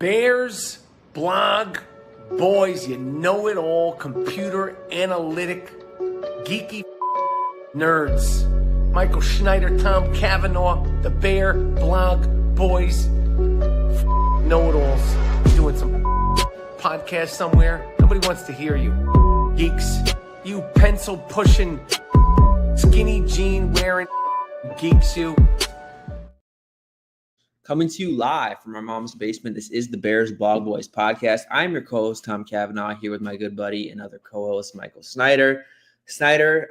Bears, blog, boys, you know it all, computer, analytic, geeky nerds. Michael Schneider, Tom Cavanaugh, the Bear, blog, boys, know-it-alls. Doing some podcast somewhere. Nobody wants to hear you. Geeks, you pencil-pushing, skinny jean-wearing geeks, you. Coming to you live from our mom's basement, this is the Bears Blog Boys podcast. I'm your co-host, Tom Cavanaugh, here with my good buddy and other co-host, Michael Snyder. Snyder,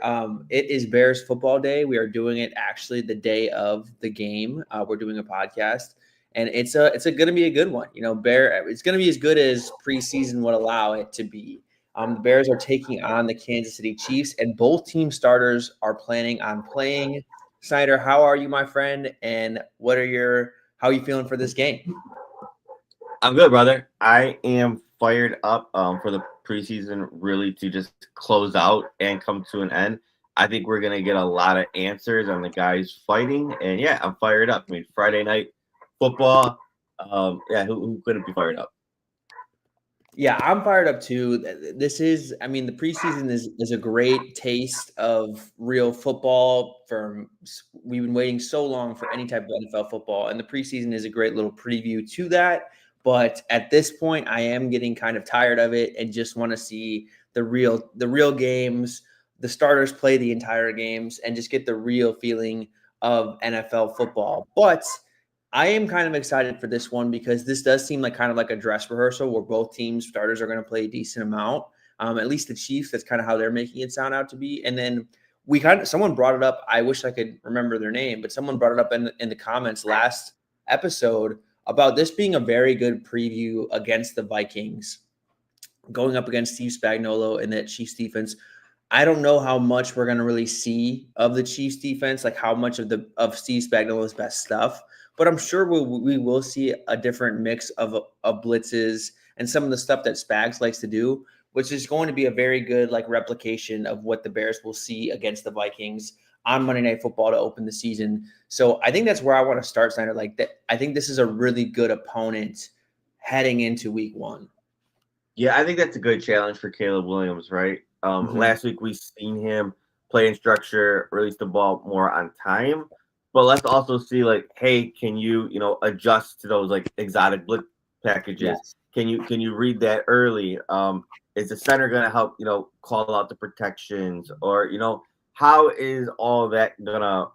it is Bears football day. We are doing it actually the day of the game. We're doing a podcast, and it's going to be a good one. You know, it's going to be as good as preseason would allow it to be. The Bears are taking on the Kansas City Chiefs, and both team starters are planning on playing. Snyder, how are you, my friend? And how are you feeling for this game? I'm good, brother. I am fired up for the preseason really to just close out and come to an end. I think we're going to get a lot of answers on the guys fighting. And, yeah, I'm fired up. I mean, Friday night football, who couldn't be fired up? Yeah, I'm fired up too. The preseason is a great taste of real football. We've been waiting so long for any type of NFL football, and the preseason is a great little preview to that. But at this point, I am getting kind of tired of it and just want to see the real games, the starters play the entire games, and just get the real feeling of NFL football. But I am kind of excited for this one because this does seem like kind of like a dress rehearsal where both teams starters are going to play a decent amount. At least the Chiefs, that's kind of how they're making it sound out to be. And then someone brought it up. I wish I could remember their name, but someone brought it up in the comments last episode about this being a very good preview against the Vikings, going up against Steve Spagnuolo and that Chiefs defense. I don't know how much we're going to really see of the Chiefs defense, like how much of Steve Spagnuolo's best stuff. But I'm sure we will see a different mix of blitzes and some of the stuff that Spags likes to do, which is going to be a very good like replication of what the Bears will see against the Vikings on Monday Night Football to open the season. So I think that's where I want to start, Snyder. I think this is a really good opponent heading into Week 1. Yeah, I think that's a good challenge for Caleb Williams, right? Last week we seen him play in structure, release the ball more on time. But let's also see, hey, can you adjust to those exotic blitz packages? Yes. Can you read that early? Is the center going to help call out the protections, or how is all that gonna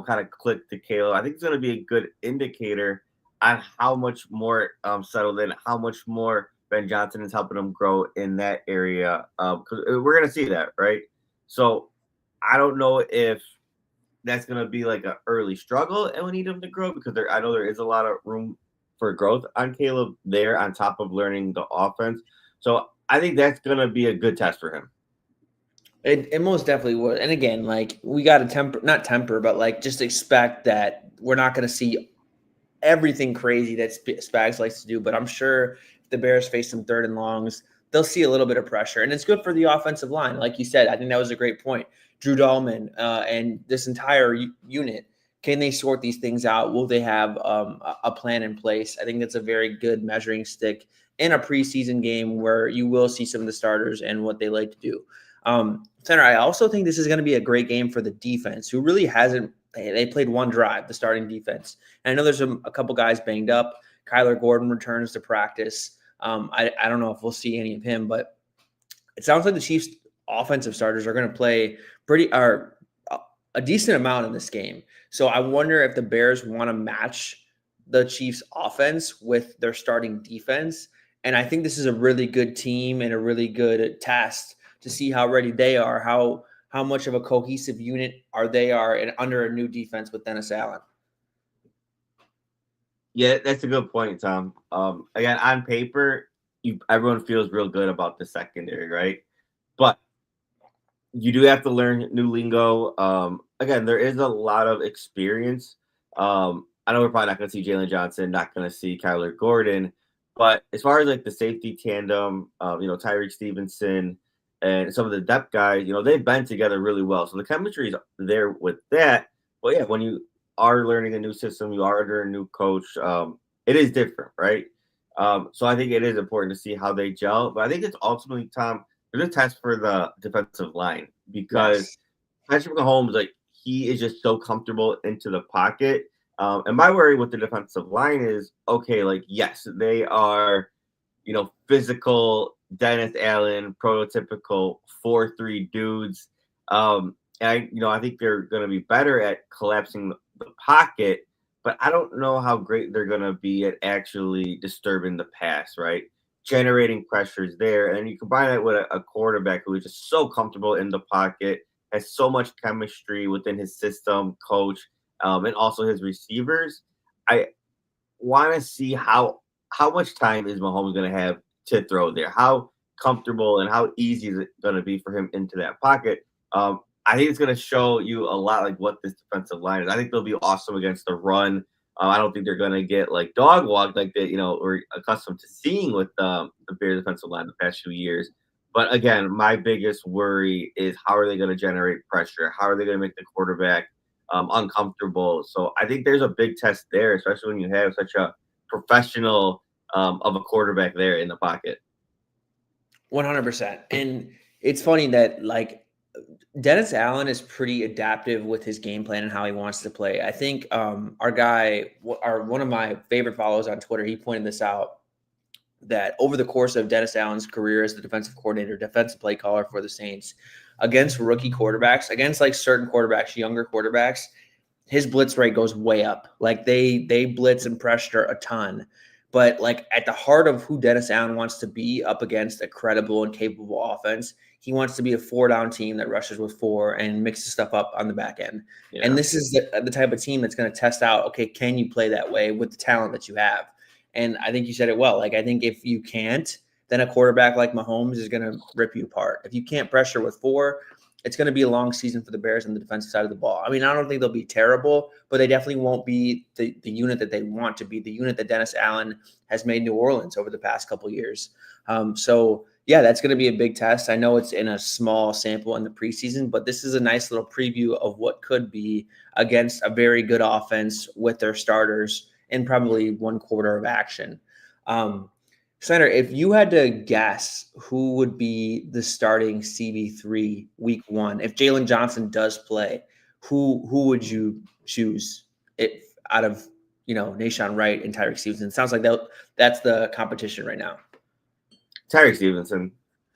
kind of click to Caleb? I think it's going to be a good indicator on how much more settled in, how much more Ben Johnson is helping him grow in that area. Because we're going to see that, right? So I don't know if that's going to be like an early struggle and we need him to grow, because I know there is a lot of room for growth on Caleb there on top of learning the offense. So I think that's going to be a good test for him. It most definitely would. And again, we got to but just expect that we're not going to see everything crazy that Spags likes to do. But I'm sure if the Bears face some 3rd and longs, they'll see a little bit of pressure. And it's good for the offensive line. Like you said, I think that was a great point. Drew Dahlman and this entire unit, can they sort these things out? Will they have a plan in place? I think that's a very good measuring stick in a preseason game where you will see some of the starters and what they like to do. Senator, I also think this is going to be a great game for the defense, who really hasn't – they played one drive, the starting defense. And I know there's a couple guys banged up. Kyler Gordon returns to practice. I don't know if we'll see any of him, but it sounds like the Chiefs – offensive starters are going to play a decent amount in this game. So I wonder if the Bears want to match the Chiefs offense with their starting defense. And I think this is a really good team and a really good test to see how ready they are, how much of a cohesive unit they are under a new defense with Dennis Allen. Yeah, that's a good point, Tom. Again, on paper, everyone feels real good about the secondary, right? But you do have to learn new lingo. Again, there is a lot of experience. I know we're probably not going to see Jalen Johnson, not going to see Kyler Gordon, but as far as the safety tandem, Tyreek Stevenson and some of the depth guys, they've been together really well. So the chemistry is there with that. But yeah, when you are learning a new system, you are under a new coach, it is different, right? So I think it is important to see how they gel. But I think it's ultimately, Tom, there's a test for the defensive line because Yes. Patrick Mahomes, like he is just so comfortable into the pocket. And my worry with the defensive line is okay, like yes, they are, physical Dennis Allen, prototypical 4-3 dudes. I think they're going to be better at collapsing the pocket, but I don't know how great they're going to be at actually disturbing the pass, right? Generating pressures there. And then you combine that with a quarterback who is just so comfortable in the pocket, has so much chemistry within his system, coach, and also his receivers. I want to see how much time is Mahomes going to have to throw there? How comfortable and how easy is it going to be for him into that pocket? I think it's going to show you a lot like what this defensive line is. I think they'll be awesome against the run. I don't think they're going to get like dog walked like they, we're accustomed to seeing with the Bears defensive line the past few years. But again, my biggest worry is how are they going to generate pressure? How are they going to make the quarterback uncomfortable? So I think there's a big test there, especially when you have such a professional of a quarterback there in the pocket. 100%. And it's funny that like Dennis Allen is pretty adaptive with his game plan and how he wants to play. I think our guy, one of my favorite followers on Twitter, he pointed this out that over the course of Dennis Allen's career as the defensive coordinator, defensive play caller for the Saints, against rookie quarterbacks, against like certain quarterbacks, younger quarterbacks, his blitz rate goes way up. Like they blitz and pressure a ton. But like at the heart of who Dennis Allen wants to be up against a credible and capable offense, he wants to be a 4-down team that rushes with 4 and mixes stuff up on the back end. Yeah. And this is the type of team that's going to test out, okay, can you play that way with the talent that you have? And I think you said it well. Like, I think if you can't, then a quarterback like Mahomes is going to rip you apart. If you can't pressure with 4, it's going to be a long season for the Bears on the defensive side of the ball. I mean, I don't think they'll be terrible, but they definitely won't be the unit that they want to be, the unit that Dennis Allen has made New Orleans over the past couple of years. So, yeah, that's going to be a big test. I know it's in a small sample in the preseason, but this is a nice little preview of what could be against a very good offense with their starters in probably one quarter of action. Senator, if you had to guess who would be the starting CB3 week 1, if Jalen Johnson does play, who would you choose out of Nahshon Wright and Tyreek Stevenson? It sounds like that's the competition right now. Tyreek Stevenson.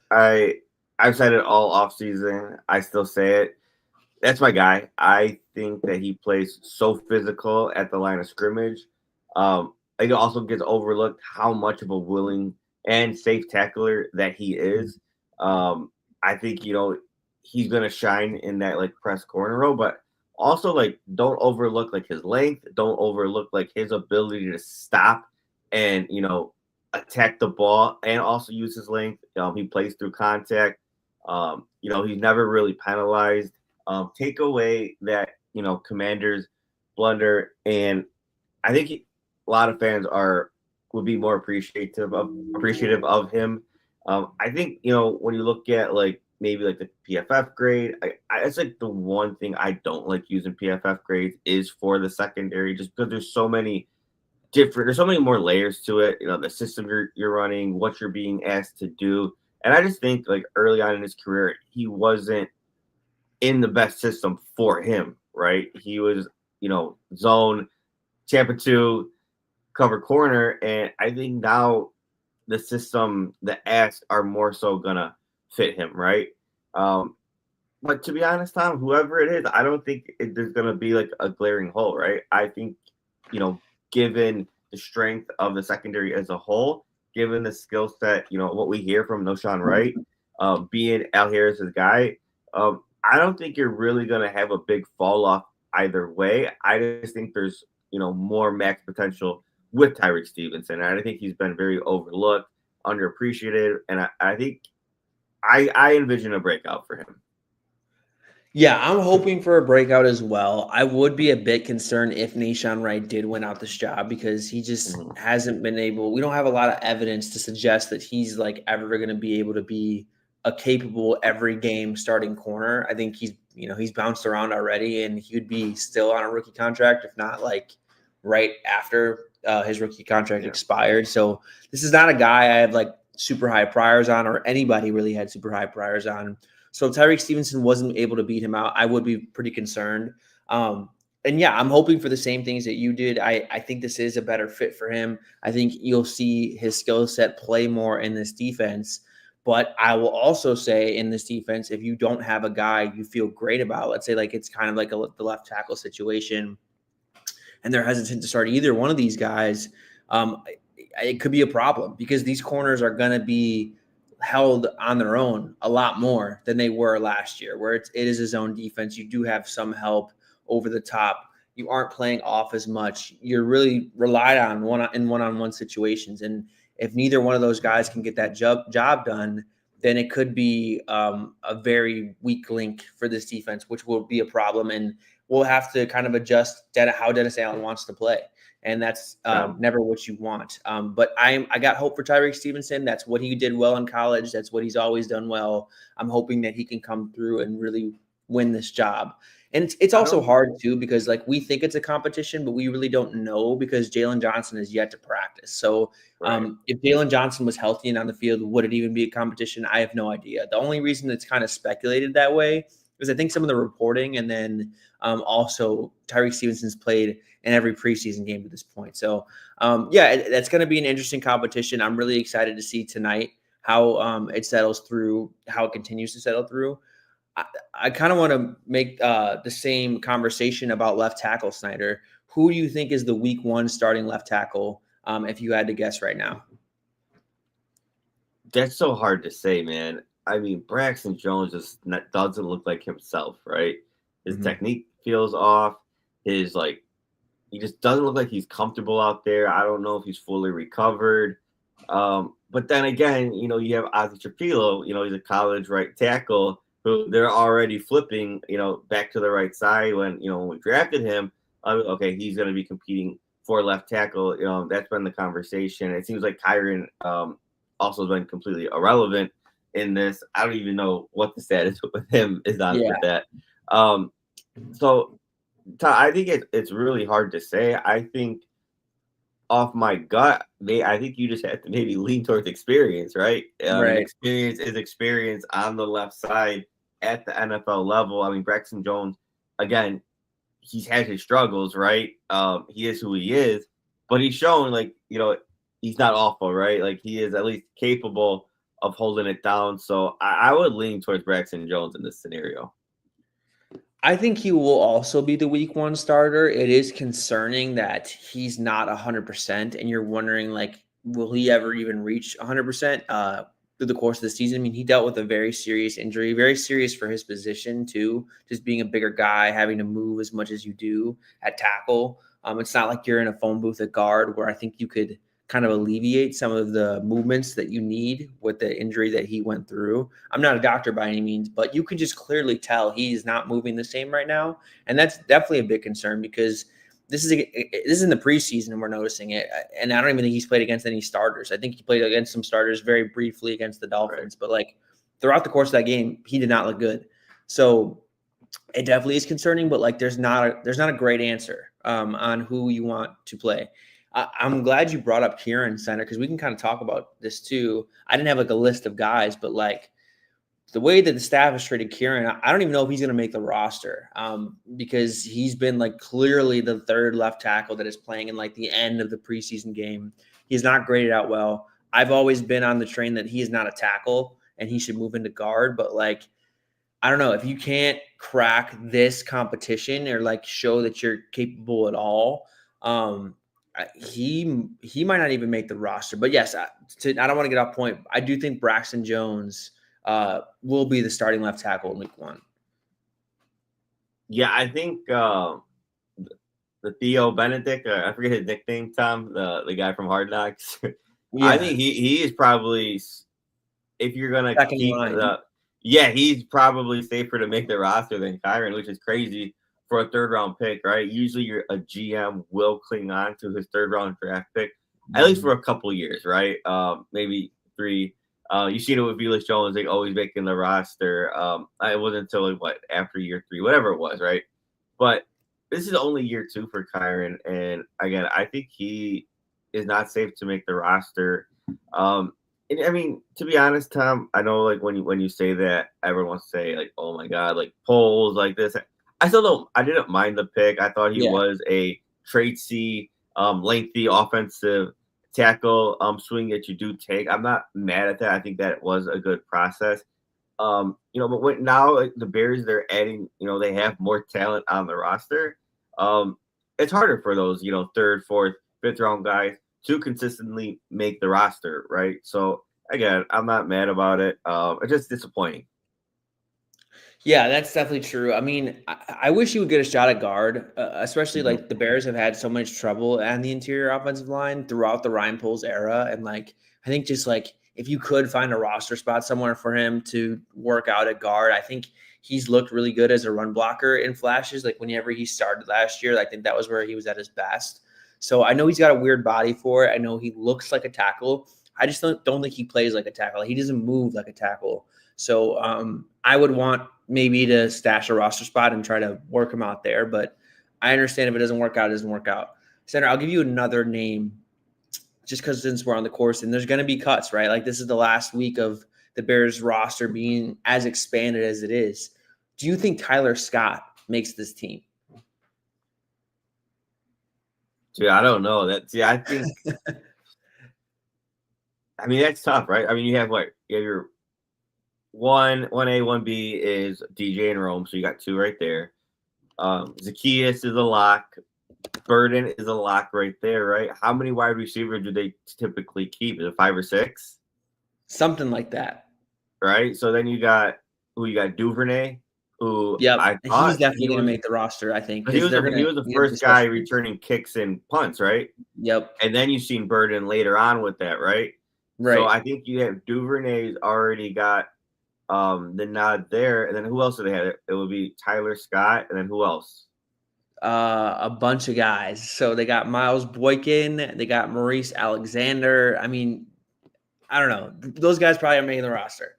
I've said it all offseason. I still say it. That's my guy. I think that he plays so physical at the line of scrimmage. It also gets overlooked how much of a willing and safe tackler that he is. I think, he's going to shine in that like press corner role, but also like don't overlook like his length. Don't overlook like his ability to stop and, attack the ball and also use his length. He plays through contact. He's never really penalized. Take away that, Commanders blunder. And I think a lot of fans would be more appreciative of him. I think, when you look at like maybe like the PFF grade, it's like the one thing I don't like using PFF grades is for the secondary, just because there's so many more layers to it. The system you're running, what you're being asked to do. And I just think like early on in his career, he wasn't in the best system for him, right? He was, zone, Tampa 2, cover corner. And I think now the system, the asks are more so gonna fit him, right? But to be honest, Tom, whoever it is, I don't think there's gonna be like a glaring hole, right? I think, given the strength of the secondary as a whole, given the skill set, what we hear from Nahshon Wright, being Al Harris's guy, I don't think you're really going to have a big fall off either way. I just think there's, more max potential with Tyreek Stevenson. And I think he's been very overlooked, underappreciated. And I think I envision a breakout for him. Yeah, I'm hoping for a breakout as well. I would be a bit concerned if Nahshon Wright did win out this job because he just hasn't been able. We don't have a lot of evidence to suggest that he's like ever going to be able to be a capable every game starting corner. I think he's bounced around already, and he would be still on a rookie contract, if not like right after his rookie contract expired. So this is not a guy I have like super high priors on, or anybody really had super high priors on. So if Tyreek Stevenson wasn't able to beat him out, I would be pretty concerned. And yeah, I'm hoping for the same things that you did. I think this is a better fit for him. I think you'll see his skill set play more in this defense. But I will also say in this defense, if you don't have a guy you feel great about, let's say like it's kind of like the left tackle situation, and they're hesitant to start either one of these guys, it could be a problem because these corners are going to be held on their own a lot more than they were last year, where it is a zone defense. You do have some help over the top. You aren't playing off as much. You're really relied on one-on-one situations. And if neither one of those guys can get that job done, then it could be a very weak link for this defense, which will be a problem. And we'll have to kind of adjust how Dennis Allen wants to play. And that's never what you want. But I got hope for Tyreek Stevenson. That's what he did well in college. That's what he's always done well. I'm hoping that he can come through and really win this job. And it's also hard too, because like we think it's a competition, but we really don't know because Jalen Johnson is yet to practice. So if Jalen Johnson was healthy and on the field, would it even be a competition? I have no idea. The only reason it's kind of speculated that way is I think some of the reporting, and then also Tyreek Stevenson's played in every preseason game to this point. So that's going to be an interesting competition. I'm really excited to see tonight how it settles through, how it continues to settle through. I kind of want to make the same conversation about left tackle, Snyder. Who do you think is the week one starting left tackle if you had to guess right now? That's so hard to say, man. I mean, Braxton Jones just doesn't look like himself, right? His technique feels off. He just doesn't look like he's comfortable out there. I don't know if he's fully recovered. But then again, you have Ozzie Trapilo, he's a college right tackle who they're already flipping, back to the right side when we drafted him. Okay, he's going to be competing for left tackle. That's been the conversation. It seems like Kyren also has been completely irrelevant in this. I don't even know what the status with him is on with that. So I think it's really hard to say. I think off my gut, I think you just have to maybe lean towards experience, right? Experience is experience on the left side at the NFL level. I mean, Braxton Jones, again, he's had his struggles, right? He is who he is, but he's shown he's not awful, right? Like he is at least capable of holding it down. So I would lean towards Braxton Jones in this scenario. I think he will also be the week one starter. It is concerning that he's not 100%, and you're wondering, will he ever even reach 100% through the course of the season? I mean, he dealt with a very serious injury, very serious for his position too, just being a bigger guy, having to move as much as you do at tackle. It's not like you're in a phone booth at guard where I think you could kind of alleviate some of the movements that you need with the injury that he went through. I'm not a doctor by any means, but you can just clearly tell he's not moving the same right now. And that's definitely a big concern because this is in the preseason and we're noticing it. And I don't even think he's played against any starters. I think he played against some starters very briefly against the Dolphins, but throughout the course of that game, he did not look good. So it definitely is concerning, but there's not a great answer on who you want to play. I'm glad you brought up Kieran Center because we can kind of talk about this too. I didn't have a list of guys, but the way that the staff has treated Kieran, I don't even know if he's going to make the roster because he's been clearly the third left tackle that is playing in the end of the preseason game. He's not graded out well. I've always been on the train that he is not a tackle and he should move into guard, but I don't know if you can't crack this competition or show that you're capable at all. He might not even make the roster, but yes, I don't want to get off point. I do think Braxton Jones will be the starting left tackle in week one. Yeah, I think the Theo Benedict, I forget his nickname, Tom, the guy from Hard Knocks. I think he is probably, if you're gonna keep he's probably safer to make the roster than Kyren, which is crazy for a third round pick, right? Usually a GM will cling on to his third round draft pick, at least for a couple years, right? Maybe 3. You've seen it with Velus Jones, always making the roster. It wasn't until after year 3, whatever it was, right? But this is only year 2 for Kyron, and again, I think he is not safe to make the roster. And I mean, to be honest, Tom, I know like when you say that, everyone wants to say like, "Oh my God," like polls like this. I still don't. I didn't mind the pick. I thought he Yeah. was a Tracy, lengthy offensive tackle swing that you do take. I'm not mad at that. I think that was a good process. But now like, the Bears, they're adding, they have more talent on the roster. It's harder for those, third, fourth, fifth round guys to consistently make the roster, right? So again, I'm not mad about it. It's just disappointing. Yeah, that's definitely true. I mean, I wish he would get a shot at guard, especially Mhm. like the Bears have had so much trouble on the interior offensive line throughout the Ryan Poles era. And like, I think just like if you could find a roster spot somewhere for him to work out at guard, I think he's looked really good as a run blocker in flashes. Like whenever he started last year, I think that was where he was at his best. So I know he's got a weird body for it. I know he looks like a tackle. I just don't think he plays like a tackle. He doesn't move like a tackle. So I would want maybe to stash a roster spot and try to work him out there. But I understand if it doesn't work out, it doesn't work out. Center, I'll give you another name just because since we're on the course and there's going to be cuts, right? Like this is the last week of the Bears roster being as expanded as it is. Do you think Tyler Scott makes this team? Dude, I don't know. I think I mean that's tough, right? I mean you have your one A, 1B is DJ and Rome, so you got 2 right there. Zacchaeus is a lock. Burden is a lock right there, right? How many wide receivers do they typically keep? Is it 5 or 6? Something like that. Right. So then you got Duvernay, who Yep. I He's thought definitely going to make the roster, I think. he was They're he going was the to first guy returning kicks and punts, right? Yep. And then you've seen Burden later on with that, right? Right. So I think you have Duvernay's already got the nod there, and then who else do they have? It would be Tyler Scott, and then who else? A bunch of guys. So they got Miles Boykin, they got Maurice Alexander. I mean, I don't know. Those guys probably are making the roster.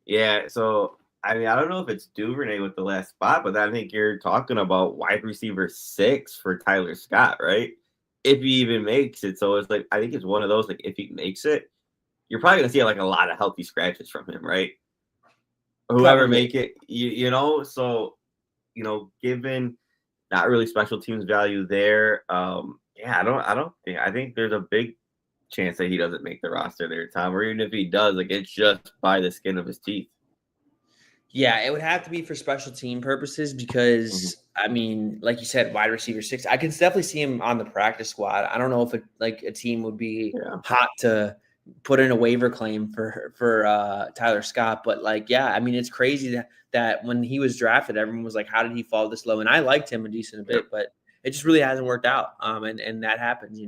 Yeah, so I mean, I don't know if it's Duvernay with the last spot, but I think you're talking about wide receiver 6 for Tyler Scott, right? If he even makes it. So it's like I think it's one of those, like if he makes it, you're probably gonna see like a lot of healthy scratches from him, right? Whoever Probably. make it, so given not really special teams value there. Yeah, I think there's a big chance that he doesn't make the roster there, Tom, or even if he does, like it's just by the skin of his teeth. Yeah, it would have to be for special team purposes because I mean, like you said, wide receiver 6. I can definitely see him on the practice squad. I don't know if a team would be hot to put in a waiver claim for Tyler Scott, but like, yeah, I mean, it's crazy that when he was drafted, everyone was like, "How did he fall this low?" And I liked him a decent bit, but it just really hasn't worked out. And that happens,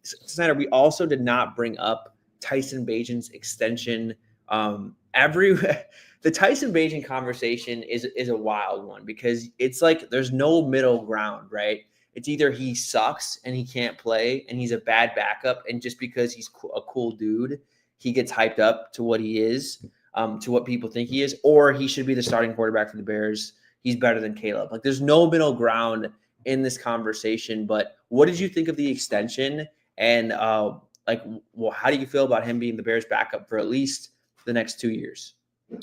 Snyder, we also did not bring up Tyson Bagent's extension. The Tyson Bagent conversation is a wild one because it's like there's no middle ground, right? It's either he sucks and he can't play and he's a bad backup, and just because he's a cool dude, he gets hyped up to what he is, to what people think he is, or he should be the starting quarterback for the Bears. He's better than Caleb. Like there's no middle ground in this conversation. But what did you think of the extension? And how do you feel about him being the Bears backup for at least the next 2 years?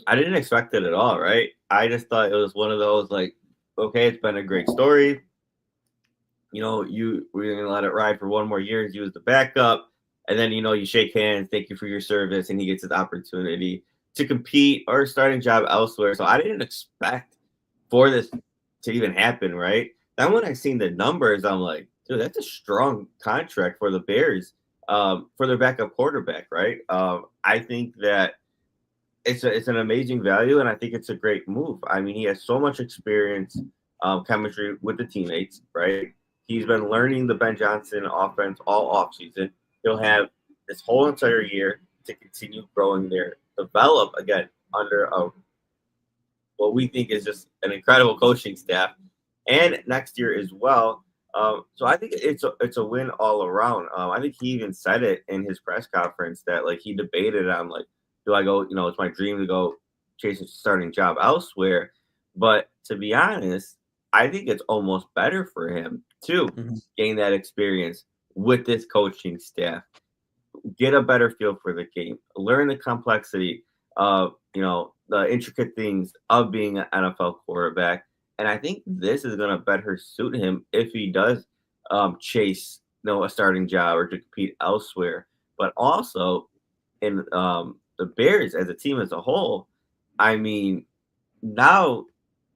I didn't expect it at all, right? I just thought it was one of those like, okay, it's been a great story. We're gonna let it ride for 1 more year. He was the backup, and then you shake hands, thank you for your service, and he gets his opportunity to compete or starting job elsewhere. So I didn't expect for this to even happen, right? Then when I seen the numbers, I'm like, dude, that's a strong contract for the Bears, for their backup quarterback, right? I think that it's an amazing value, and I think it's a great move. I mean, he has so much experience, chemistry with the teammates, right? He's been learning the Ben Johnson offense all offseason. He'll have this whole entire year to continue growing there, develop again under what we think is just an incredible coaching staff, and next year as well. So I think it's a win all around. I think he even said it in his press conference that like he debated on like, do I go? It's my dream to go chase a starting job elsewhere. But to be honest, I think it's almost better for him to gain that experience with this coaching staff, get a better feel for the game, learn the complexity of, the intricate things of being an NFL quarterback. And I think this is going to better suit him if he does chase, a starting job or to compete elsewhere. But also in the Bears as a team as a whole, I mean, now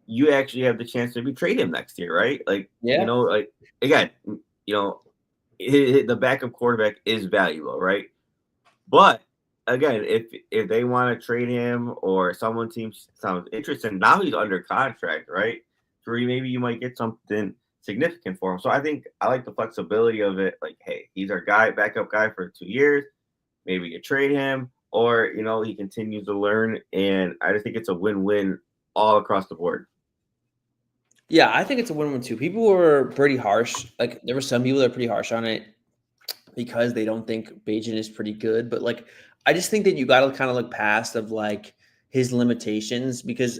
you actually have the chance to trade him next year, right? Like, Yeah. again, you know, the backup quarterback is valuable, right? But again, if they want to trade him or someone team sounds interested, now he's under contract, right? So maybe you might get something significant for him. So I think I like the flexibility of it. Like, hey, he's our backup guy for 2 years. Maybe you trade him, or he continues to learn. And I just think it's a win-win all across the board. Yeah, I think it's a win-win too. People were pretty harsh. Like there were some people that are pretty harsh on it because they don't think Bajan is pretty good. But like, I just think that you got to kind of look past of like his limitations, because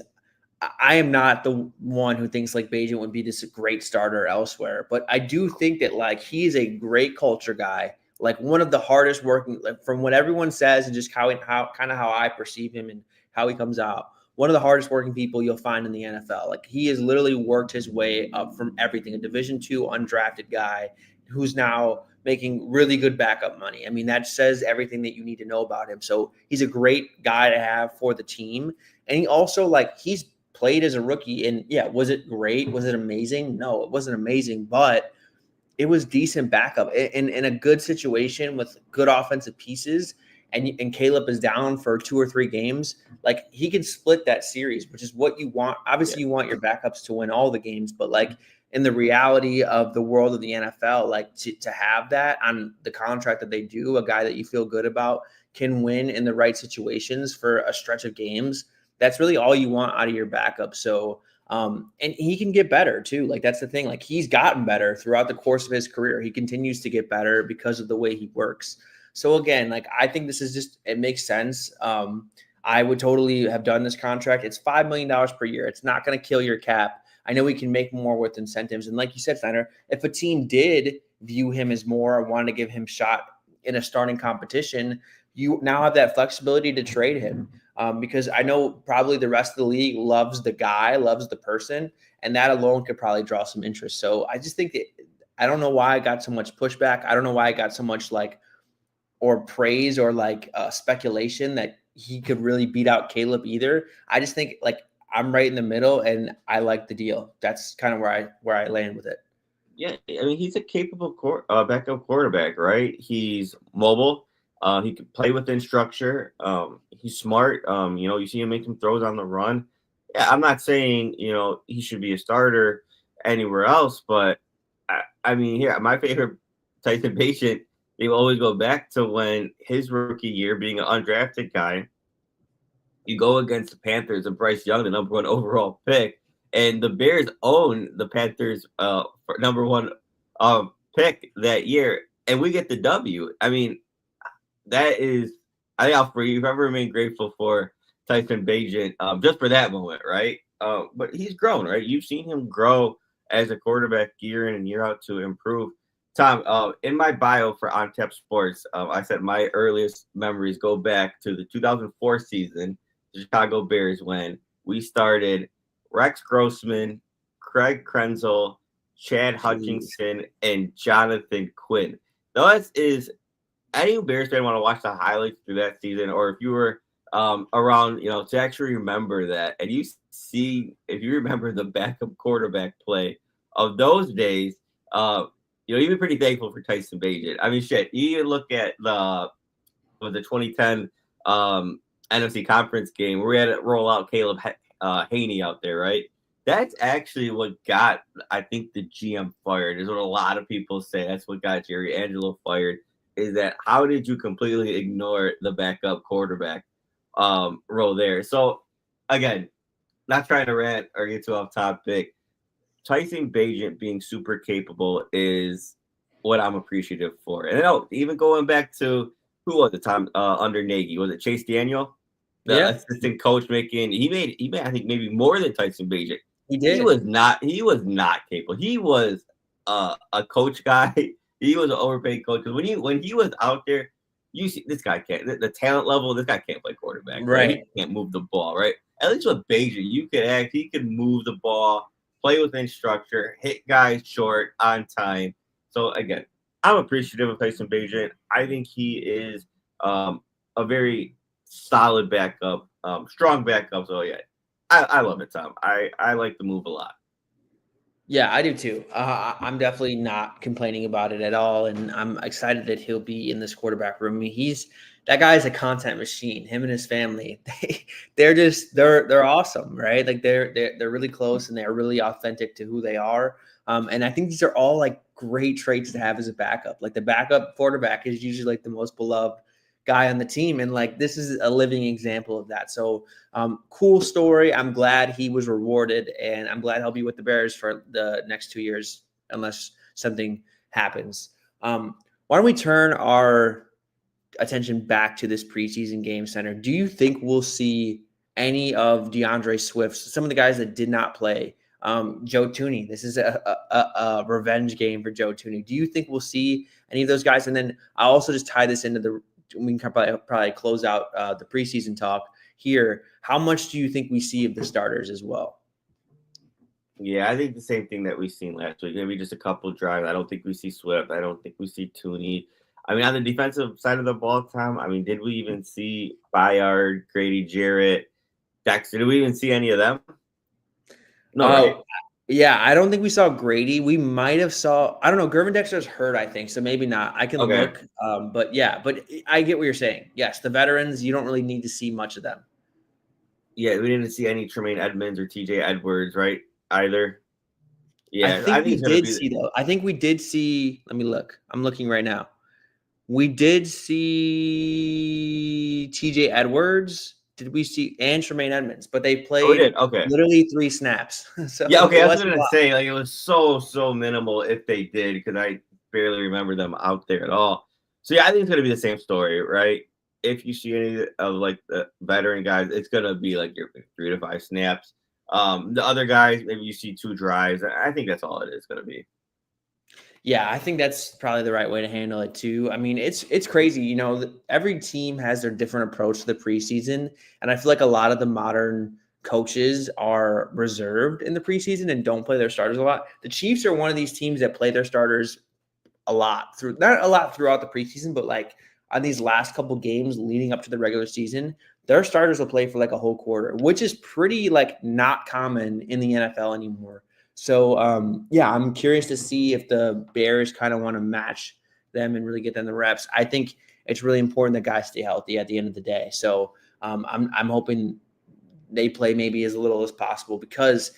I am not the one who thinks like Bajan would be this great starter elsewhere. But I do think that like he is a great culture guy, like one of the hardest working, like, from what everyone says and just how I perceive him and how he comes out. One of the hardest working people you'll find in the NFL. Like he has literally worked his way up from everything. A Division II undrafted guy who's now making really good backup money. I mean, that says everything that you need to know about him. So he's a great guy to have for the team. And he also he's played as a rookie. And yeah, was it great? Was it amazing? No, it wasn't amazing, but it was decent backup in a good situation with good offensive pieces. And Caleb is down for 2 or 3 games. Like he can split that series, which is what you want. Obviously, you want your backups to win all the games, but like in the reality of the world of the NFL, like to have that on the contract that they do, a guy that you feel good about can win in the right situations for a stretch of games. That's really all you want out of your backup. So, and he can get better too. Like that's the thing. Like he's gotten better throughout the course of his career. He continues to get better because of the way he works. So again, like I think this is just, it makes sense. I would totally have done this contract. It's $5 million per year. It's not going to kill your cap. I know we can make more with incentives. And like you said, Steiner, if a team did view him as more or wanted to give him shot in a starting competition, you now have that flexibility to trade him. Because I know probably the rest of the league loves the guy, loves the person, and that alone could probably draw some interest. So I just think that I don't know why I got so much pushback. I don't know why I got so much or praise or speculation that he could really beat out Caleb either. I just think I'm right in the middle and I like the deal. That's kind of where I land with it. Yeah, I mean, he's a capable backup quarterback, right? He's mobile. He can play within structure. He's smart. You see him make some throws on the run. Yeah, I'm not saying, he should be a starter anywhere else, but I mean, here, my favorite Tyson patient, they always go back to when his rookie year, being an undrafted guy, you go against the Panthers and Bryce Young, the number 1 overall pick, and the Bears own the Panthers for number 1 pick that year, and we get the W. I mean, that is, I think I'll forever remain grateful for Tyson Bagent just for that moment, right? But he's grown, right? You've seen him grow as a quarterback year in and year out to improve. Tom, in my bio for On Tap Sports, I said my earliest memories go back to the 2004 season, the Chicago Bears, when we started Rex Grossman, Craig Krenzel, Chad Hutchinson, and Jonathan Quinn. That is, any Bears fan want to watch the highlights through that season, or if you were around, to actually remember that, and if you remember the backup quarterback play of those days, you'd be pretty thankful for Tyson Bagent. I mean, shit, you look at the 2010 NFC Conference game where we had to roll out Caleb Haney out there, right? That's actually what got, I think, the GM fired, is what a lot of people say. That's what got Jerry Angelo fired, is that how did you completely ignore the backup quarterback role there? So, again, not trying to rant or get too off topic, Tyson Bagent being super capable is what I'm appreciative for. And even going back to, who was the time under Nagy? Was it Chase Daniel? The assistant coach he made, I think, maybe more than Tyson Bagent. He did. He was not capable. He was a coach guy. He was an overpaid coach. Because when he was out there, you see this guy can't. The talent level, this guy can't play quarterback. Right? He can't move the ball. Right? At least with Beijing, he could move the ball, play within structure, hit guys short on time. So again, I'm appreciative of Tyson Beijing. I think he is a very solid backup, strong backup. So yeah, I love it, Tom. I like the move a lot. Yeah, I do too. I'm definitely not complaining about it at all, and I'm excited that he'll be in this quarterback room. I mean, that guy is a content machine. Him and his family, they're awesome, right? Like they're really close and they're really authentic to who they are. And I think these are all like great traits to have as a backup. Like the backup quarterback is usually like the most beloved guy on the team, and like this is a living example of that. So cool story. I'm glad he was rewarded, and I'm glad he'll be with the Bears for the next 2 years unless something happens. Why don't we turn our attention back to this preseason game, Center? Do you think we'll see any of DeAndre Swift's, some of the guys that did not play? Joe Tooney, this is a revenge game for Joe Tooney. Do you think we'll see any of those guys? And then I'll also just tie this into we can probably close out the preseason talk here. How much do you think we see of the starters as well? Yeah, I think the same thing that we've seen last week. Maybe just a couple drives. I don't think we see Swift. I don't think we see Tooney. I mean, on the defensive side of the ball, Tom, I mean, did we even see Bayard, Grady Jarrett, Dexter? Did we even see any of them? No, right? Yeah, I don't think we saw Grady. We might have saw, I don't know, Gervin Dexter's hurt, I think, so maybe not. I can look. But I get what you're saying. Yes, the veterans, you don't really need to see much of them. Yeah, we didn't see any Tremaine Edmonds or TJ Edwards, right? Either. Yeah, I think we did see, though. I think we did see, let me look. I'm looking right now. We did see TJ Edwards. Did we see and Tremaine Edmonds? But they played literally 3 snaps. So yeah, okay. I was going to say, like, it was so minimal if they did, because I barely remember them out there at all. So yeah, I think it's going to be the same story, right? If you see any of like the veteran guys, it's going to be like your 3 to 5 snaps. The other guys, maybe you see 2 drives. I think that's all it is going to be. Yeah, I think that's probably the right way to handle it too. I mean, it's crazy. You know, every team has their different approach to the preseason, and I feel like a lot of the modern coaches are reserved in the preseason and don't play their starters a lot. The Chiefs are one of these teams that play their starters not a lot throughout the preseason, but like on these last couple games leading up to the regular season, their starters will play for like a whole quarter, which is pretty like not common in the NFL anymore. So, I'm curious to see if the Bears kind of want to match them and really get them the reps. I think it's really important that guys stay healthy at the end of the day. So, I'm hoping they play maybe as little as possible because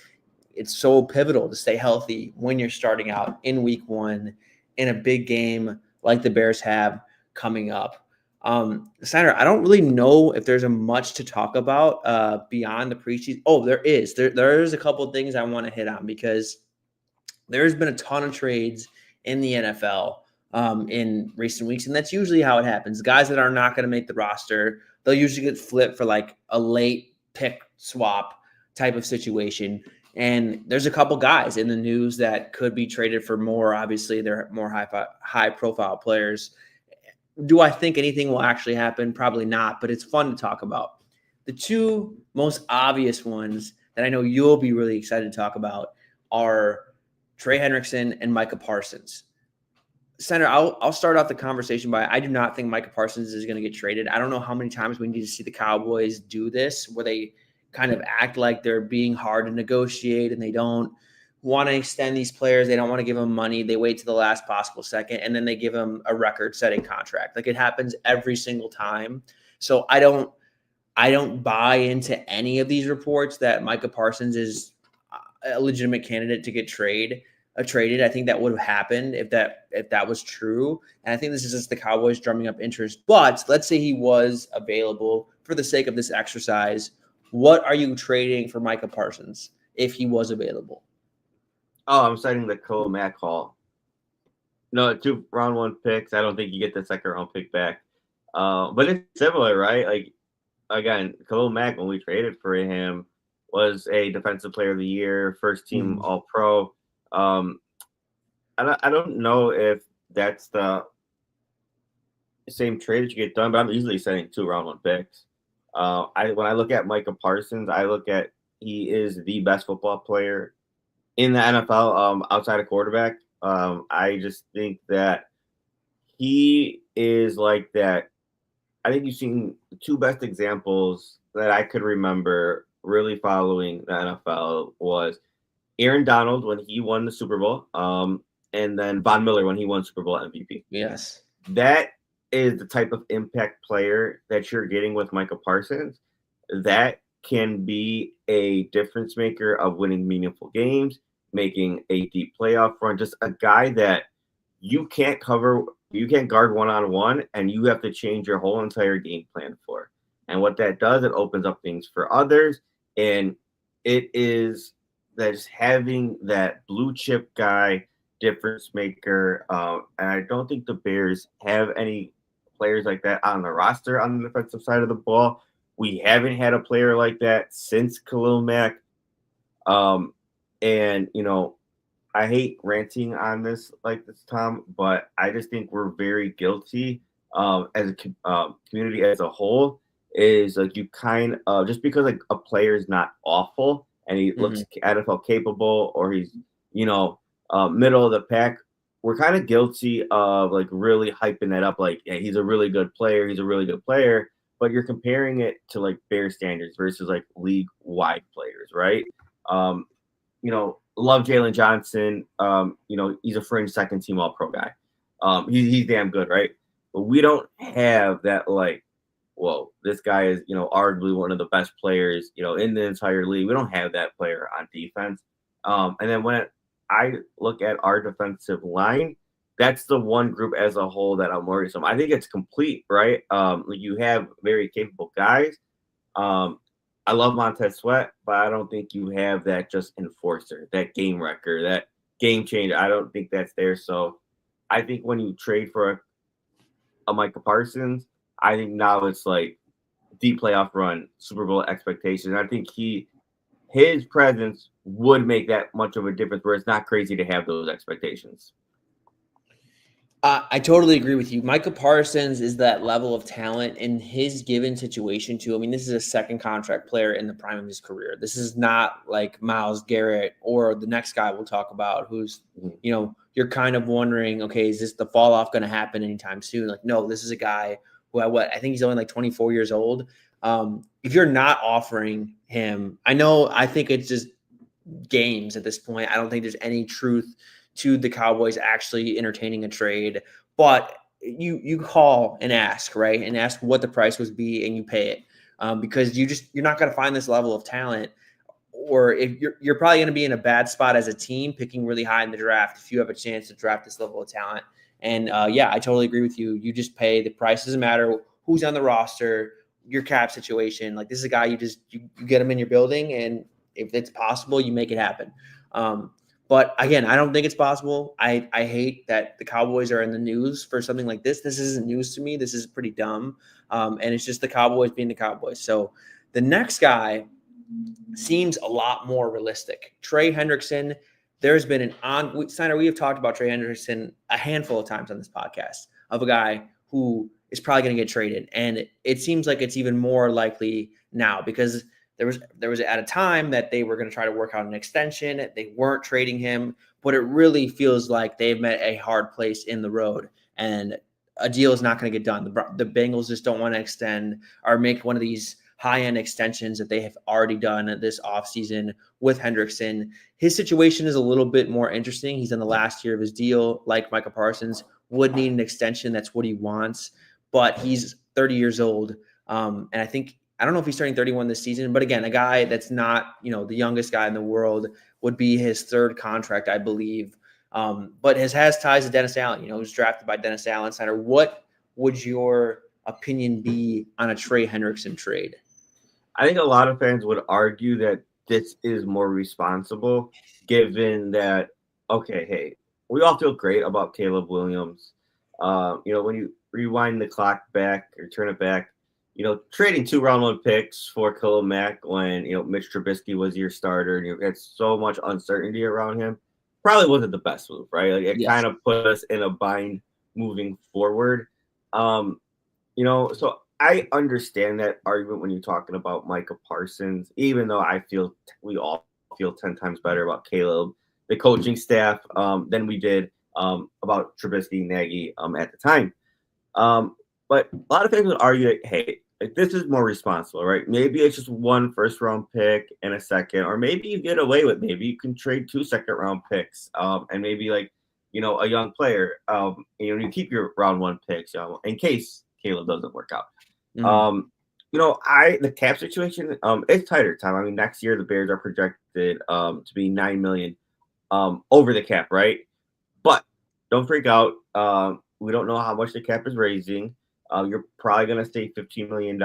it's so pivotal to stay healthy when you're starting out in week 1 in a big game like the Bears have coming up. Senator, I don't really know if there's much to talk about beyond the preseason. Oh, there is. There's a couple of things I want to hit on because there's been a ton of trades in the NFL in recent weeks, and that's usually how it happens. Guys that are not going to make the roster, they'll usually get flipped for like a late pick swap type of situation. And there's a couple guys in the news that could be traded for more. Obviously, they're more high profile players. Do I think anything will actually happen? Probably not, but it's fun to talk about. The 2 most obvious ones that I know you'll be really excited to talk about are Trey Hendrickson and Micah Parsons. Senator, I'll start off the conversation by I do not think Micah Parsons is going to get traded. I don't know how many times we need to see the Cowboys do this where they kind of act like they're being hard to negotiate and they don't want to extend these players. They don't want to give them money. They wait to the last possible second, and then they give them a record-setting contract. Like it happens every single time. So I don't buy into any of these reports that Micah Parsons is a legitimate candidate to get traded. I think that would have happened if that was true. And I think this is just the Cowboys drumming up interest. But let's say he was available for the sake of this exercise. What are you trading for Micah Parsons if he was available? Oh, I'm citing the Khalil Mack haul. No, 2 round 1 picks. I don't think you get the 2nd round pick back. But it's similar, right? Like, again, Khalil Mack, when we traded for him, was a defensive player of the year, first team All Pro. I don't know if that's the same trade that you get done, but I'm easily sending 2 round 1 picks. When I look at Micah Parsons, I look at he is the best football player in the NFL outside of quarterback. I just think that he is like that. I think you've seen the 2 best examples that I could remember really following the NFL was Aaron Donald when he won the Super Bowl, and then Von Miller when he won Super Bowl MVP. Yes. That is the type of impact player that you're getting with Micah Parsons. That can be a difference maker of winning meaningful games, making a deep playoff run, just a guy that you can't cover, you can't guard one-on-one, and you have to change your whole entire game plan for. And what that does, it opens up things for others, and it is that just having that blue chip guy, difference maker. And I don't think the Bears have any players like that on the roster on the defensive side of the ball. We haven't had a player like that since Khalil Mack. And, I hate ranting on this like this, Tom, but I just think we're very guilty as a community as a whole. Is like you kind of just because like a player is not awful and he looks NFL capable or he's middle of the pack, we're kind of guilty of like really hyping that up. Like, yeah, he's a really good player. He's a really good player, but you're comparing it to like Bear standards versus like league wide players, right? Love Jalen Johnson. He's a fringe second team All Pro guy. He's damn good, right? But we don't have that like, whoa, this guy is arguably one of the best players in the entire league. We don't have that player on defense. And then when I look at our defensive line, that's the one group as a whole that I'm worried about. I think it's complete, right? You have very capable guys. I love Montez Sweat, but I don't think you have that just enforcer, that game wrecker, that game changer. I don't think that's there. So I think when you trade for a Micah Parsons, I think now it's like deep playoff run, Super Bowl expectations. I think his presence would make that much of a difference where it's not crazy to have those expectations. I totally agree with you. Micah Parsons is that level of talent in his given situation too. I mean, this is a second contract player in the prime of his career. This is not like Myles Garrett or the next guy we'll talk about who's, you're kind of wondering, okay, is this the fall off going to happen anytime soon? Like, no, this is a guy who I think he's only like 24 years old. If you're not offering him, I think it's just games at this point. I don't think there's any truth to the Cowboys actually entertaining a trade, but you call and ask, right? And ask what the price would be and you pay it because you're not going to find this level of talent, or if you're probably going to be in a bad spot as a team picking really high in the draft if you have a chance to draft this level of talent. And I totally agree with you. You just pay. The price doesn't matter who's on the roster, your cap situation. Like, this is a guy you get him in your building, and if it's possible, you make it happen. But again, I don't think it's possible. I hate that the Cowboys are in the news for something like this. This isn't news to me. This is pretty dumb. And it's just the Cowboys being the Cowboys. So the next guy seems a lot more realistic. Trey Hendrickson. There's been Steiner, we have talked about Trey Hendrickson a handful of times on this podcast, of a guy who is probably going to get traded. And it seems like it's even more likely now because there was at a time that they were going to try to work out an extension. They weren't trading him, but it really feels like they've met a hard place in the road, and a deal is not going to get done. The Bengals just don't want to extend or make one of these high-end extensions that they have already done this offseason with Hendrickson. His situation is a little bit more interesting. He's in the last year of his deal, like Micah Parsons, would need an extension. That's what he wants, but he's 30 years old. And I don't know if he's turning 31 this season, but again, a guy that's not, the youngest guy in the world, would be his third contract, I believe. But has ties to Dennis Allen. He was drafted by Dennis Allen. Steiner, what would your opinion be on a Trey Hendrickson trade? I think a lot of fans would argue that this is more responsible, given that, okay, hey, we all feel great about Caleb Williams. When you rewind the clock back or turn it back, trading 2 round 1 picks for Khalil Mack when, Mitch Trubisky was your starter and you had so much uncertainty around him probably wasn't the best move, right? Like it Yes. kind of put us in a bind moving forward. So I understand that argument when you're talking about Micah Parsons, even though I feel we all feel 10 times better about Caleb, the coaching staff, than we did about Trubisky, Nagy at the time. But a lot of fans would argue that, hey, like this is more responsible, right? Maybe it's just 1 first-round pick and a second, or maybe you get away with maybe you can trade 2 second-round picks, and maybe like a young player, you keep your round 1 picks, in case Caleb doesn't work out. Mhm. The cap situation, it's tighter, Tom. I mean, next year the Bears are projected to be $9 million over the cap, right? But don't freak out. We don't know how much the cap is raising. You're probably going to save $15 million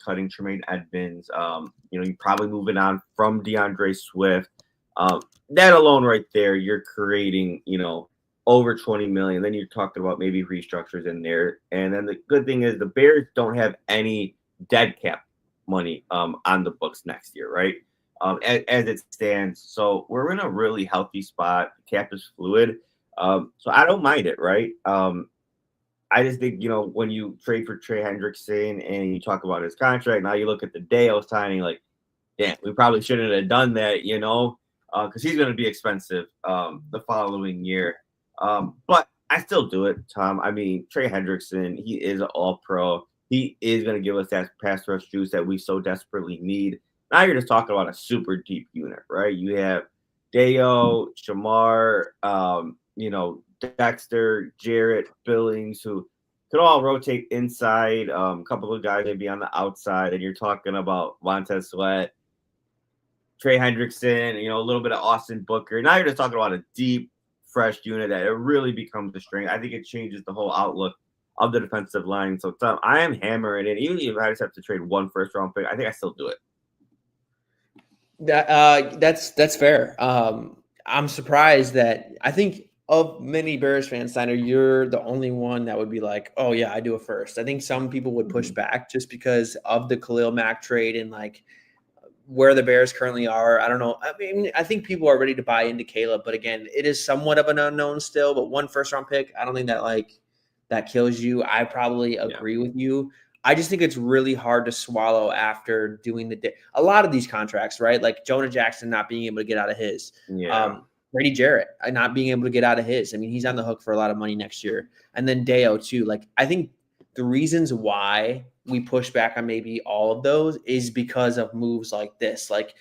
cutting Tremaine Edmonds. You're probably moving on from DeAndre Swift. That alone right there, you're creating, over 20 million. Then you're talking about maybe restructures in there. And then the good thing is the Bears don't have any dead cap money on the books next year, right? As it stands. So we're in a really healthy spot. The cap is fluid. So I don't mind it, right? I just think, when you trade for Trey Hendrickson and you talk about his contract, now you look at the Dale signing, like, damn, we probably shouldn't have done that, because he's going to be expensive the following year. But I still do it, Tom. I mean, Trey Hendrickson, he is an all-pro. He is going to give us that pass rush juice that we so desperately need. Now you're just talking about a super deep unit, right? You have Deo, Shamar, Dexter, Jarrett, Billings, who could all rotate inside. A couple of guys maybe on the outside, and you're talking about Montez Sweat, Trey Hendrickson, a little bit of Austin Booker. Now you're just talking about a deep, fresh unit that it really becomes a strength. I think it changes the whole outlook of the defensive line. So, Tom, I am hammering it. Even if I just have to trade 1 first-round pick, I think I still do it. That's fair. I'm surprised that I think of many Bears fans, Steiner, you're the only one that would be like, oh yeah, I do it first. I think some people would push back just because of the Khalil Mack trade and like where the Bears currently are. I don't know. I mean, I think people are ready to buy into Caleb, but again, it is somewhat of an unknown still. But 1 first-round pick, I don't think that kills you. I probably agree with you. I just think it's really hard to swallow after doing a lot of these contracts, right? Like Jonah Jackson not being able to get out of his. Yeah. Brady Jarrett not being able to get out of his. I mean, he's on the hook for a lot of money next year. And then Deo too. Like, I think the reasons why we push back on maybe all of those is because of moves like this. Like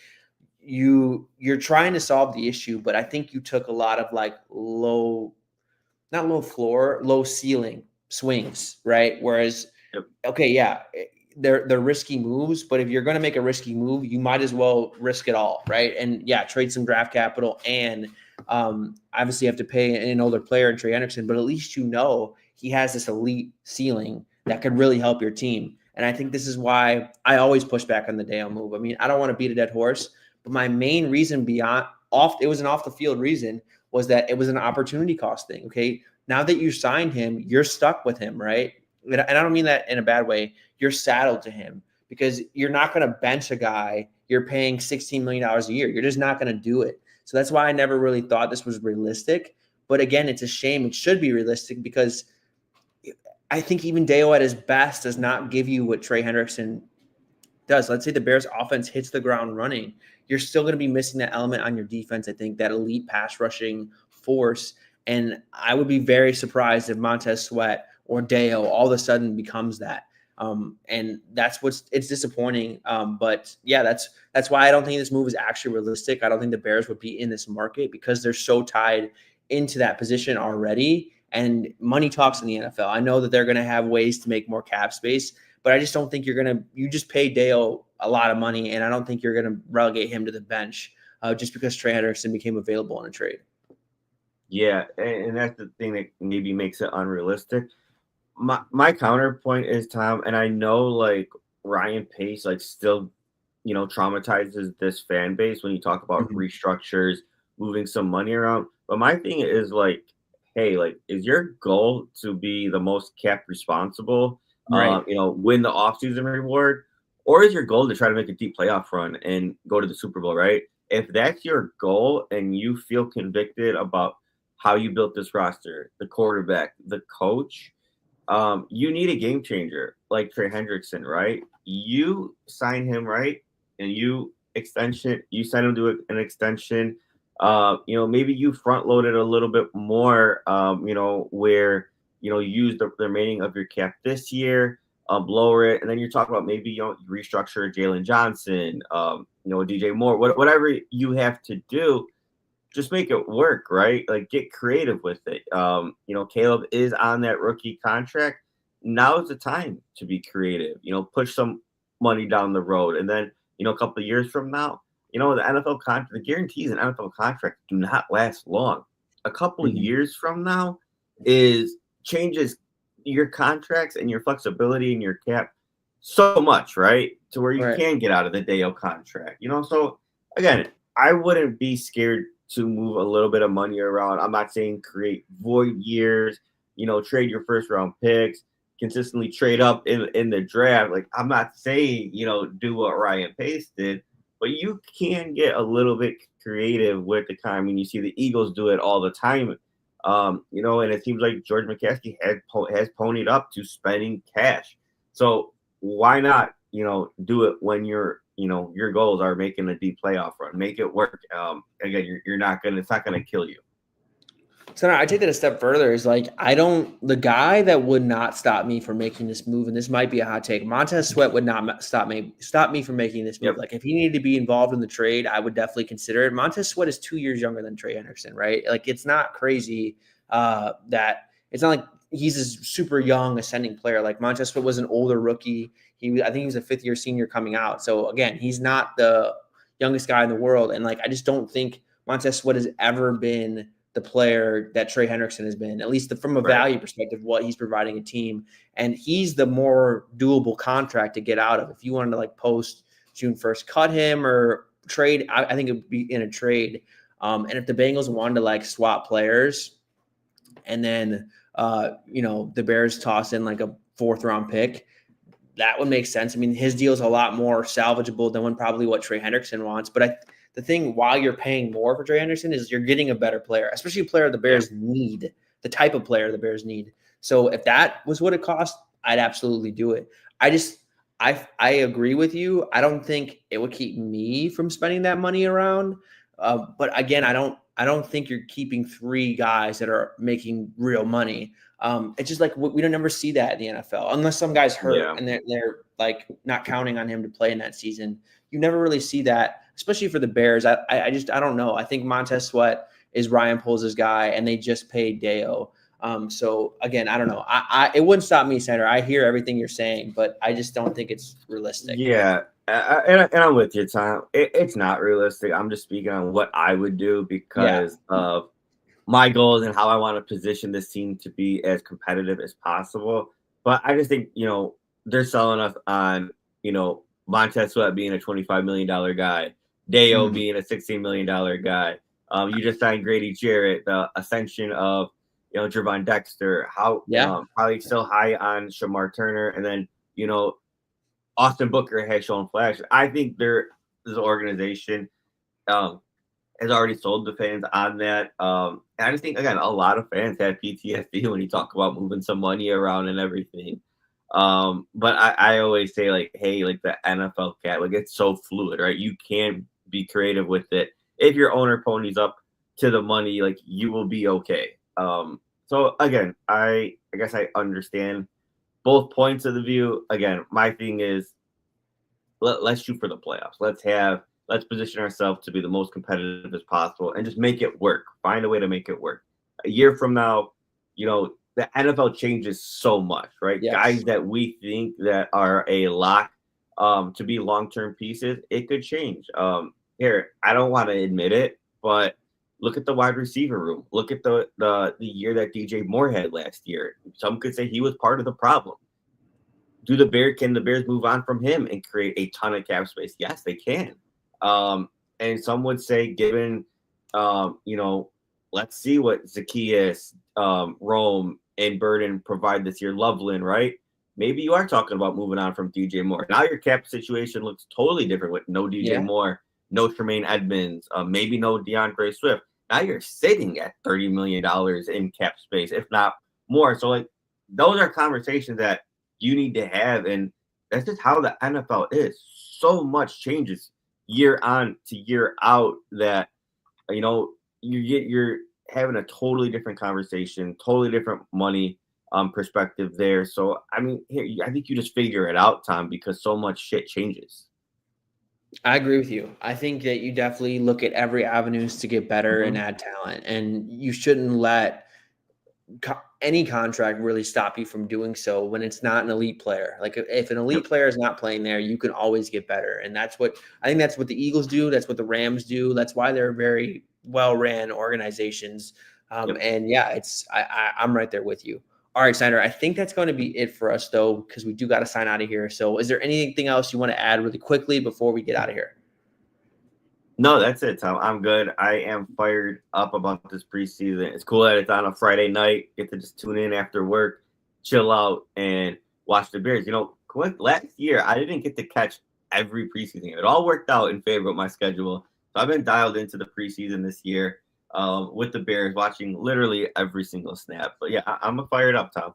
you're trying to solve the issue, but I think you took a lot of like not low floor, low ceiling swings, right? Whereas, okay, yeah, they're risky moves, but if you're going to make a risky move, you might as well risk it all, right? And yeah, trade some draft capital and obviously have to pay an older player in Trey Hendrickson, but at least he has this elite ceiling that could really help your team. And I think this is why I always push back on the Dale move. I mean, I don't want to beat a dead horse, but my main reason it was an off the field reason was that it was an opportunity cost thing. Okay. Now that you signed him, you're stuck with him, right? And I don't mean that in a bad way. You're saddled to him because you're not going to bench a guy you're paying $16 million a year. You're just not going to do it. So that's why I never really thought this was realistic. But again, it's a shame. It should be realistic because I think even Deo at his best does not give you what Trey Hendrickson does. Let's say the Bears offense hits the ground running. You're still going to be missing that element on your defense, I think, that elite pass rushing force. And I would be very surprised if Montez Sweat or Deo all of a sudden becomes that. And it's disappointing. But yeah, that's why I don't think this move is actually realistic. I don't think the Bears would be in this market because they're so tied into that position already. And money talks in the NFL. I know that they're going to have ways to make more cap space, but I just don't think you just pay Dale a lot of money. And I don't think you're going to relegate him to the bench just because Trey Hendrickson became available in a trade. Yeah. And that's the thing that maybe makes it unrealistic. My counterpoint is, Tom, and I know like Ryan Pace like still, traumatizes this fan base when you talk about restructures, moving some money around. But my thing is like, hey, like, is your goal to be the most cap responsible? Right. Win the offseason reward? Or is your goal to try to make a deep playoff run and go to the Super Bowl, right? If that's your goal and you feel convicted about how you built this roster, the quarterback, the coach, you need a game changer like Trey Hendrickson, right? You sign him, right? And you sign him to an extension. Maybe you front load it a little bit more, where, you use the remaining of your cap this year, lower it. And then you're talking about maybe, restructure Jalen Johnson, DJ Moore, whatever you have to do, just make it work, right? Like get creative with it. Caleb is on that rookie contract. Now is the time to be creative, push some money down the road. And then, a couple of years from now, the NFL contract, the guarantees in NFL contracts do not last long. A couple of years from now changes your contracts and your flexibility and your cap so much, right? To where you can get out of the Dale contract, So again, I wouldn't be scared to move a little bit of money around. I'm not saying create void years, trade your first round picks, consistently trade up in the draft. Like I'm not saying, do what Ryan Pace did, but you can get a little bit creative with the kind. I mean, you see the Eagles do it all the time. And it seems like George McCaskey has ponied up to spending cash. So why not, do it when your goals are making a deep playoff run, make it work. Again, it's not going to kill you. So I take that a step further is like, the guy that would not stop me from making this move, and this might be a hot take, Montez Sweat would not stop me from making this move. Yep. Like if he needed to be involved in the trade, I would definitely consider it. Montez Sweat is 2 years younger than Trey Hendrickson, right? Like it's not crazy that it's not like he's a super young ascending player. Like Montez Sweat was an older rookie. I think he was a 5th-year senior coming out. So again, he's not the youngest guy in the world. And like, I just don't think Montez Sweat has ever been the player that Trey Hendrickson has been, at least from a value perspective, what he's providing a team. And he's the more doable contract to get out of. If you wanted to like post June 1st, cut him or trade, I think it would be in a trade. And if the Bengals wanted to like swap players and then, the Bears toss in like a 4th round pick, that would make sense. I mean, his deal is a lot more salvageable than probably what Trey Hendrickson wants. But the thing, while you're paying more for Trey Hendrickson, is you're getting a better player, especially a player the Bears need, the type of player the Bears need. So if that was what it cost, I'd absolutely do it. I agree with you. I don't think it would keep me from spending that money around. But again, I don't think you're keeping 3 guys that are making real money. It's just like we don't ever see that in the NFL unless some guy's hurt and they're like not counting on him to play in that season. You never really see that, especially for the Bears. I don't know. I think Montez Sweat is Ryan Poles' guy, and they just paid Deo. So again, I don't know. It wouldn't stop me, Senator. I hear everything you're saying, but I just don't think it's realistic. Yeah, and I'm with you, Tom. It's not realistic. I'm just speaking on what I would do because of my goals and how I want to position this team to be as competitive as possible. But I just think, they're selling us on, Montez Sweat being a $25 million guy, Deo being a $16 million guy. You just signed Grady Jarrett, the ascension of, Javon Dexter, probably still high on Shamar Turner. And then, Austin Booker has shown flash. I think this organization has already sold the fans on that. And I just think, again, a lot of fans have PTSD when you talk about moving some money around and everything. But I always say, like, hey, like the NFL cap, like it's so fluid, right? You can be creative with it. If your owner ponies up to the money, like you will be okay. So again, I guess I understand both points of the view. Again, my thing is let's shoot for the playoffs. Let's position ourselves to be the most competitive as possible and just make it work. Find a way to make it work. A year from now, the NFL changes so much, right? Yes. Guys that we think that are a lock to be long-term pieces, it could change. Here, I don't want to admit it, but look at the wide receiver room. Look at the year that DJ Moore had last year. Some could say he was part of the problem. Can the Bears move on from him and create a ton of cap space? Yes, they can. And some would say, given, let's see what Zacchaeus, Rome, and Burden provide this year. Loveland, right? maybe you are talking about moving on from DJ Moore. Now your cap situation looks totally different with no DJ Moore, no Tremaine Edmonds, maybe no DeAndre Swift. Now you're sitting at $30 million in cap space, if not more. So, like, those are conversations that you need to have, and that's just how the NFL is. So much changes year on to year out that, you're having a totally different conversation, totally different money perspective there. So, I mean, I think you just figure it out, Tom, because so much shit changes. I agree with you. I think that you definitely look at every avenues to get better and add talent, and you shouldn't let any contract really stop you from doing so when it's not an elite player. Like if an elite player is not playing there, you can always get better. And that's what the Eagles do. That's what the Rams do. That's why they're very well-ran organizations. And yeah, I'm right there with you. All right, Snyder, I think that's going to be it for us though, because we do got to sign out of here. So is there anything else you want to add really quickly before we get out of here? No, that's it, Tom. I'm good. I am fired up about this preseason. It's cool that it's on a Friday night. Get to just tune in after work, chill out, and watch the Bears. Last year, I didn't get to catch every preseason. It all worked out in favor of my schedule. So I've been dialed into the preseason this year with the Bears, watching literally every single snap. But yeah, I'm fired up, Tom.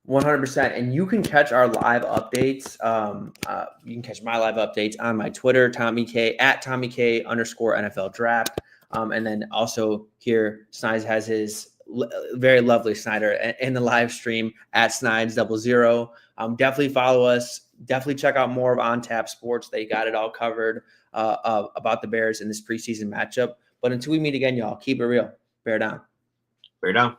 100%. And you can catch our live updates. You can catch my live updates on my Twitter, Tommy K @TommyK_NFL draft. And then also here, Snides has his very lovely Snyder in the live stream @Snides00. Definitely follow us. Definitely check out more of On Tap Sports. They got it all covered about the Bears in this preseason matchup. But until we meet again, y'all, keep it real. Bear down. Bear down.